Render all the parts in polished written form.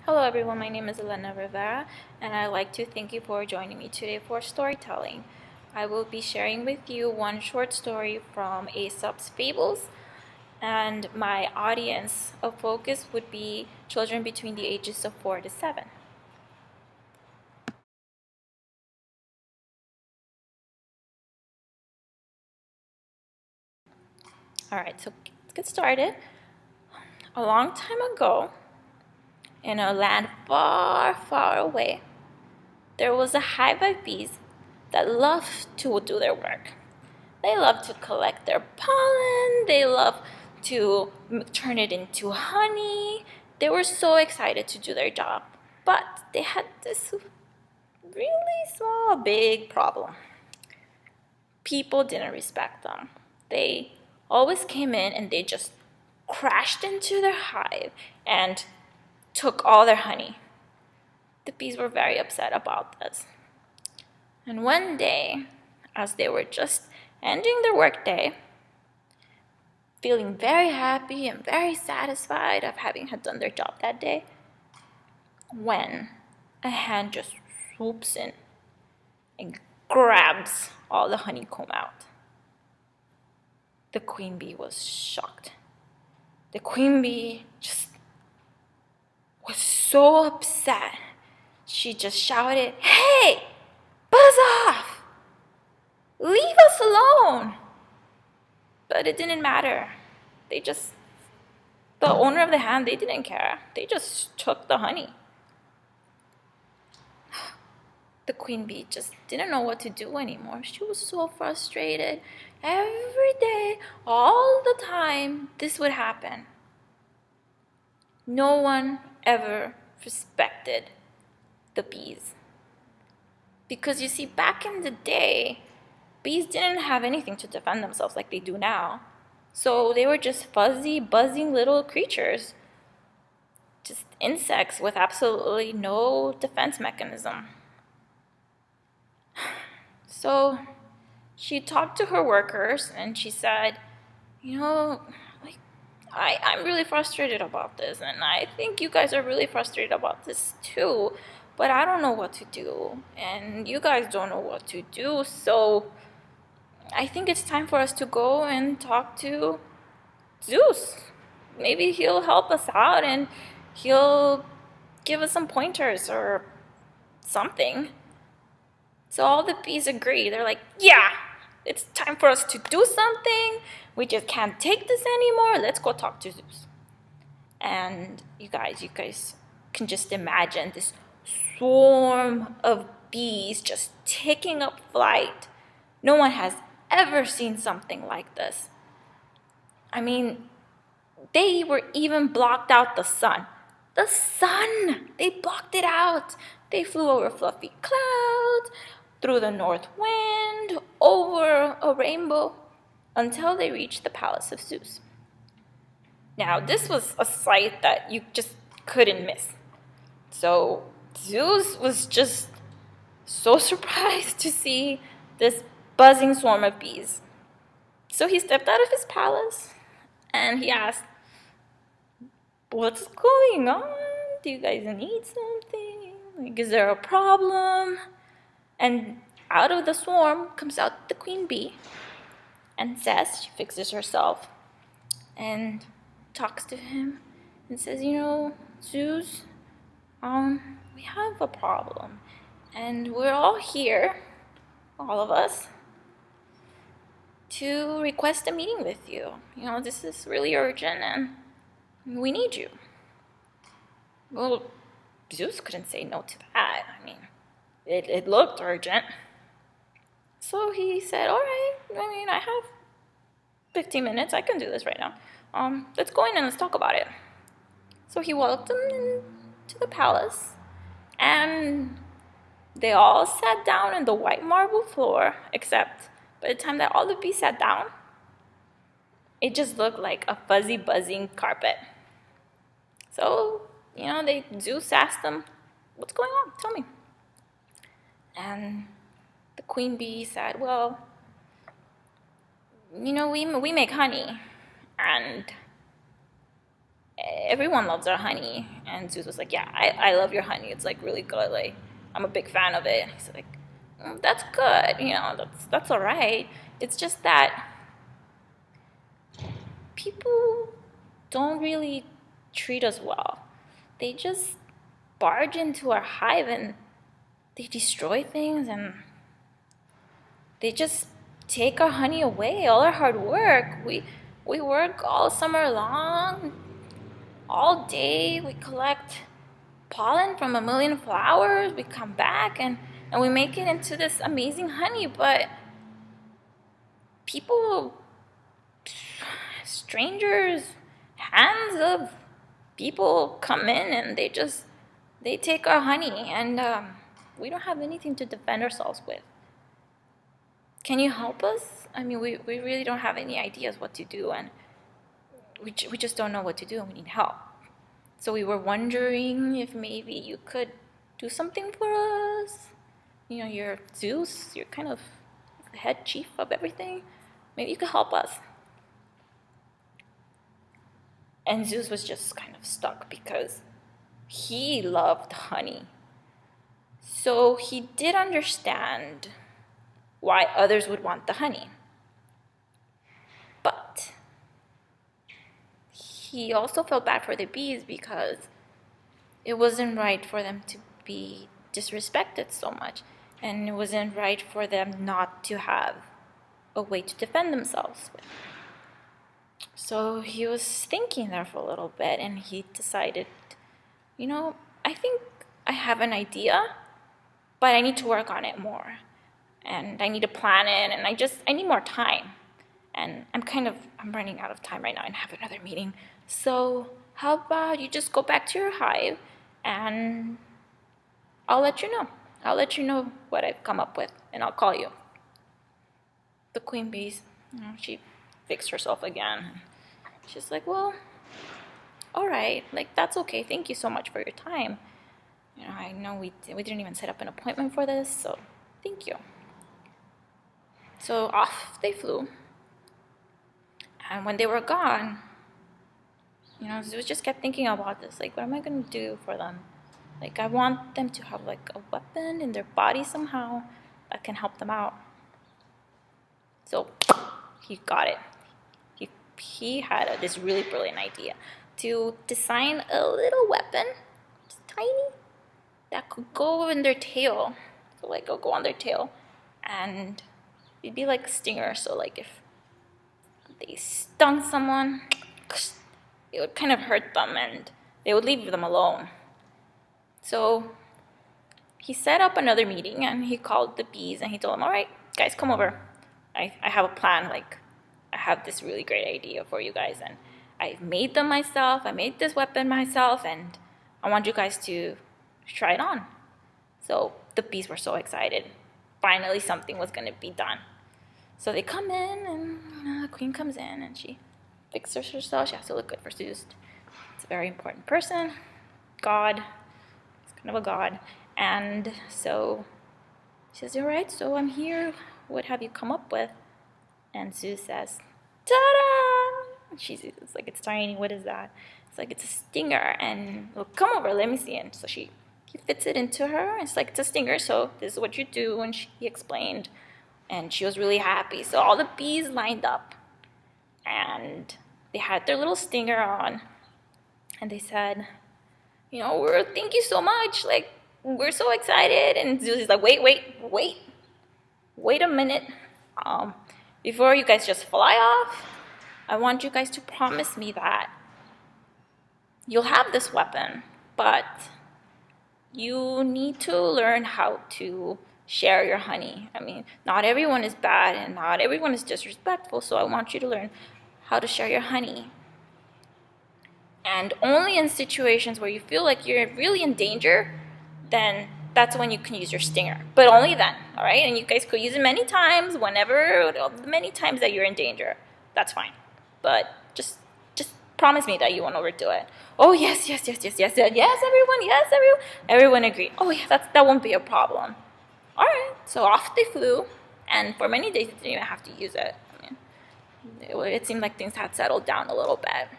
Hello everyone, my name is Rivera, and I'd like to thank you for joining me today for storytelling. I will be sharing with you one short story from Aesop's Fables, and my audience of focus would be children between the ages of 4 to 7. Alright, so let's get started. A long time ago, in a land far, far away, there was a hive of bees that loved to do their work. They love to collect their pollen. They love to turn it into honey. They were so excited to do their job. But they had this really small, big problem. People didn't respect them. They always came in and they just crashed into their hive and took all their honey. The bees were very upset about this. And one day, as they were just ending their workday, feeling very happy and very satisfied of having had done their job that day, when a hand just swoops in and grabs all the honeycomb out. The queen bee was shocked. The queen bee just was so upset. She just shouted, "Hey, buzz off! Leave us alone!" But it didn't matter. The owner of the hand, they didn't care. They just took the honey. The queen bee just didn't know what to do anymore. She was so frustrated. Every day, all the time, this would happen. No one ever respected the bees. Because you see, back in the day, bees didn't have anything to defend themselves like they do now. So they were just fuzzy, buzzing little creatures. Just insects with absolutely no defense mechanism. So she talked to her workers and she said, I'm really frustrated about this, and I think you guys are really frustrated about this too, but I don't know what to do, and you guys don't know what to do, so I think it's time for us to go and talk to Zeus. Maybe he'll help us out and he'll give us some pointers or something. So all the bees agree. They're like, yeah, it's time for us to do something. We just can't take this anymore. Let's go talk to Zeus. And you guys can just imagine this swarm of bees just taking up flight. No one has ever seen something like this. I mean, they were even blocked out the sun. The sun! They blocked it out. They flew over fluffy clouds, through the north wind, over a rainbow, until they reached the palace of Zeus. Now, this was a sight that you just couldn't miss. So Zeus was just so surprised to see this buzzing swarm of bees. So he stepped out of his palace and he asked, "What's going on? Do you guys need something? Like, is there a problem?" And out of the swarm comes out the queen bee and says, she fixes herself and talks to him and says, "Zeus, we have a problem, and we're all here, all of us, to request a meeting with you. This is really urgent, and we need you." Well, Zeus couldn't say no to that. I mean, it looked urgent. So he said, "All right, I have 15 minutes. I can do this right now. Let's go in and let's talk about it." So he welcomed them into the palace, and they all sat down on the white marble floor, except by the time that all the bees sat down, it just looked like a fuzzy, buzzing carpet. So, Zeus asked them, "What's going on? Tell me." And the queen bee said, "Well, we make honey, and everyone loves our honey. And Zeus was like, yeah, I love your honey. It's like really good. Like, I'm a big fan of it. He's like, that's good. You know, that's all right. It's just that people don't really treat us well. They just barge into our hive and they destroy things, and they just take our honey away, all our hard work. We work all summer long, all day. We collect pollen from a million flowers. We come back and we make it into this amazing honey, but people, strangers, hands of people come in and they take our honey, and we don't have anything to defend ourselves with. Can you help us? I mean, we really don't have any ideas what to do, and we just don't know what to do, and we need help. So we were wondering if maybe you could do something for us. You know, you're Zeus, you're kind of the head chief of everything. Maybe you could help us. And Zeus was just kind of stuck because he loved honey. So he did understand why others would want the honey. But he also felt bad for the bees because it wasn't right for them to be disrespected so much, and it wasn't right for them not to have a way to defend themselves with. So he was thinking there for a little bit, and he decided, you know, I think I have an idea, but I need to work on it more. And I need to plan it, and I need more time. And I'm running out of time right now and have another meeting. So how about you just go back to your hive, and I'll let you know. I'll let you know what I've come up with, and I'll call you. The queen bees, she fixed herself again. She's like, well, all right, like, that's okay. Thank you so much for your time. You know, I know we didn't even set up an appointment for this, so thank you. So off they flew. And when they were gone, you know, Zeus just kept thinking about this. Like, what am I going to do for them? Like, I want them to have, like, a weapon in their body somehow that can help them out. So he got it. He had this really brilliant idea to design a little weapon, just tiny, that could go in their tail. So, like, it'll go on their tail. And it'd be like a stinger. So, like, if they stung someone, it would kind of hurt them and they would leave them alone. So he set up another meeting and he called the bees and he told them, all right, guys, come over. I have a plan. Like, I have this really great idea for you guys, and I've made them myself. I made this weapon myself, and I want you guys to try it on. So the bees were so excited. Finally, something was going to be done. So they come in, and the queen comes in, and she fixes herself. She has to look good for Zeus. It's a very important person. God. He's kind of a god. And so she says, all right, so I'm here. What have you come up with? And Zeus says, ta-da! It's like, it's tiny. What is that? It's like, it's a stinger. And, well, come over, let me see it. So he fits it into her. It's like, it's a stinger, so this is what you do. And he explained. And she was really happy. So all the bees lined up. And they had their little stinger on. And they said, you know, thank you so much. Like, we're so excited. And Zeus is like, wait a minute. Before you guys just fly off, I want you guys to promise me that you'll have this weapon, but you need to learn how to share your honey. I mean, not everyone is bad and not everyone is disrespectful, so I want you to learn how to share your honey. And only in situations where you feel like you're really in danger, then that's when you can use your stinger. But only then, all right? And you guys could use it many times, many times that you're in danger. That's fine. But just promise me that you won't overdo it. Oh, yes, everyone. Everyone agreed. Oh, yeah, that won't be a problem. All right, so off they flew, and for many days they didn't even have to use it. I mean, it seemed like things had settled down a little bit.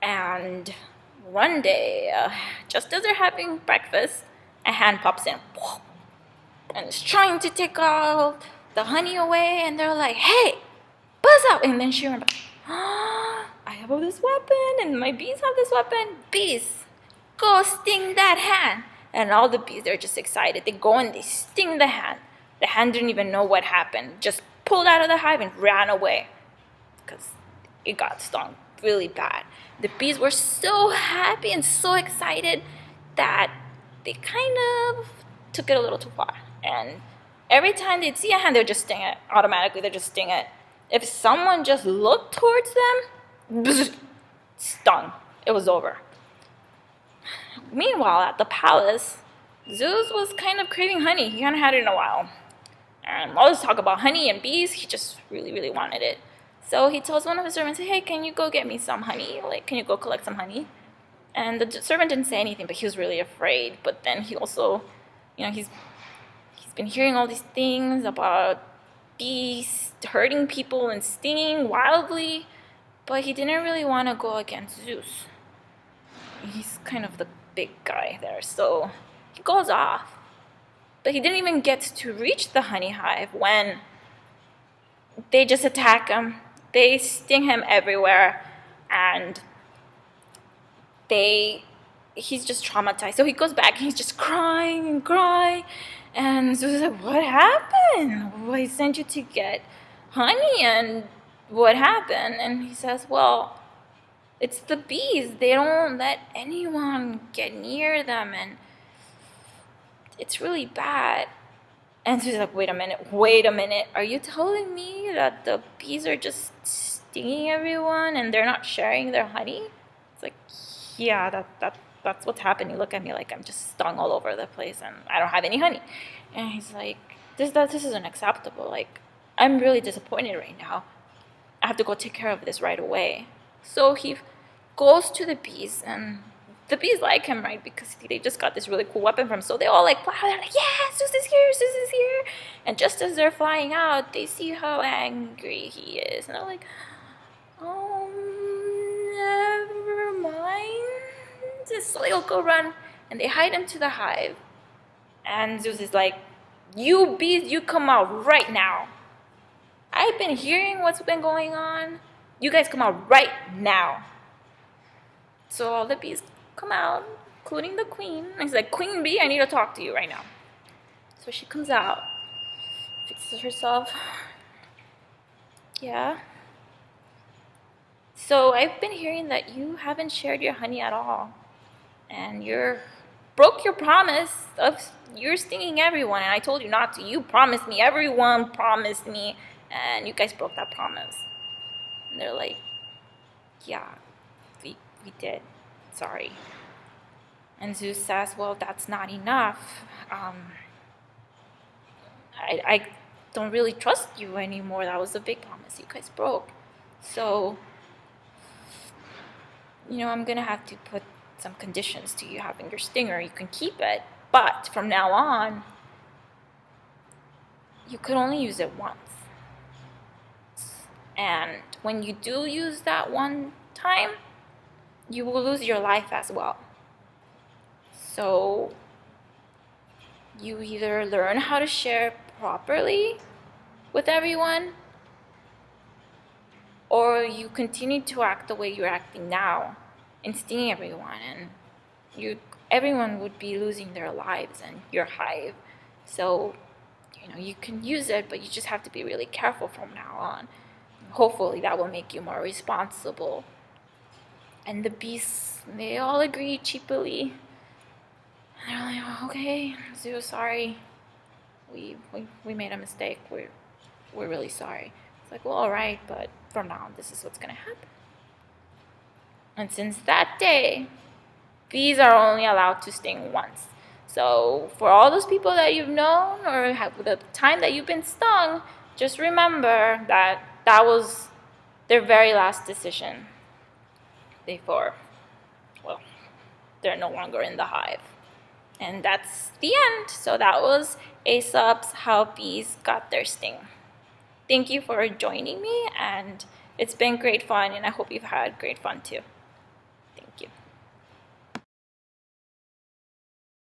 And one day, just as they're having breakfast, a hand pops in and is trying to take all the honey away, and they're like, hey, buzz out. And then she remembers, I have this weapon, and my bees have this weapon. Bees, go sting that hand. And all the bees, they're just excited. They go and they sting the hand. The hand didn't even know what happened, just pulled out of the hive and ran away because it got stung really bad. The bees were so happy and so excited that they kind of took it a little too far. And every time they'd see a hand, they'd just sting it. Automatically, they'd just sting it. If someone just looked towards them, bzz, stung. It was over. Meanwhile, at the palace, Zeus was kind of craving honey. He hadn't had it in a while. And all this talk about honey and bees, he just really, really wanted it. So he tells one of his servants, hey, can you go get me some honey? Like, can you go collect some honey? And the servant didn't say anything, but he was really afraid. But then he also, he's been hearing all these things about bees hurting people and stinging wildly, but he didn't really want to go against Zeus. He's kind of the big guy there, so he goes off. But he didn't even get to reach the honey hive when they just attack him. They sting him everywhere, and he's just traumatized. So he goes back and he's just crying and crying. And Zeus is like, what happened? Well, I sent you to get honey, and what happened? And he says, well, it's the bees. They don't let anyone get near them, and it's really bad. And Zeus is like, wait a minute. Are you telling me that the bees are just stinging everyone and they're not sharing their honey? It's like, yeah, that's what's happening. Look at me like I'm just stung all over the place and I don't have any honey. And he's like, this isn't acceptable. Like, I'm really disappointed right now. I have to go take care of this right away. So he goes to the bees, and the bees like him, right? Because they just got this really cool weapon from him. So they all like, wow, they're like, yeah, Zeus is here. And just as they're flying out, they see how angry he is. And they're like, oh, never mind. So they all go run, and they hide into the hive. And Zeus is like, you bees, you come out right now. I've been hearing what's been going on. You guys come out right now. So all the bees come out, including the queen. And he's like, Queen Bee, I need to talk to you right now. So she comes out, fixes herself. Yeah. So I've been hearing that you haven't shared your honey at all. And broke your promise of you're stinging everyone. And I told you not to. You promised me. Everyone promised me. And you guys broke that promise. And they're like, yeah, we did. Sorry. And Zeus says, well, that's not enough. I don't really trust you anymore. That was a big promise you guys broke. So, I'm going to have to put some conditions to you having your stinger. You can keep it, but from now on, you could only use it once. And when you do use that one time, you will lose your life as well. So you either learn how to share properly with everyone, or you continue to act the way you're acting now and stinging everyone, and everyone would be losing their lives and your hive. So, you can use it, but you just have to be really careful from now on. Hopefully that will make you more responsible. And the bees, they all agree cheaply. And they're like, oh, okay, Zeus, sorry. We made a mistake. We're really sorry. It's like, well, all right, but from now on, this is what's going to happen. And since that day, bees are only allowed to sting once. So for all those people that you've known or the time that you've been stung, just remember that was their very last decision before, well, they're no longer in the hive. And that's the end. So that was Aesop's How Bees Got Their Sting. Thank you for joining me, and it's been great fun, and I hope you've had great fun too.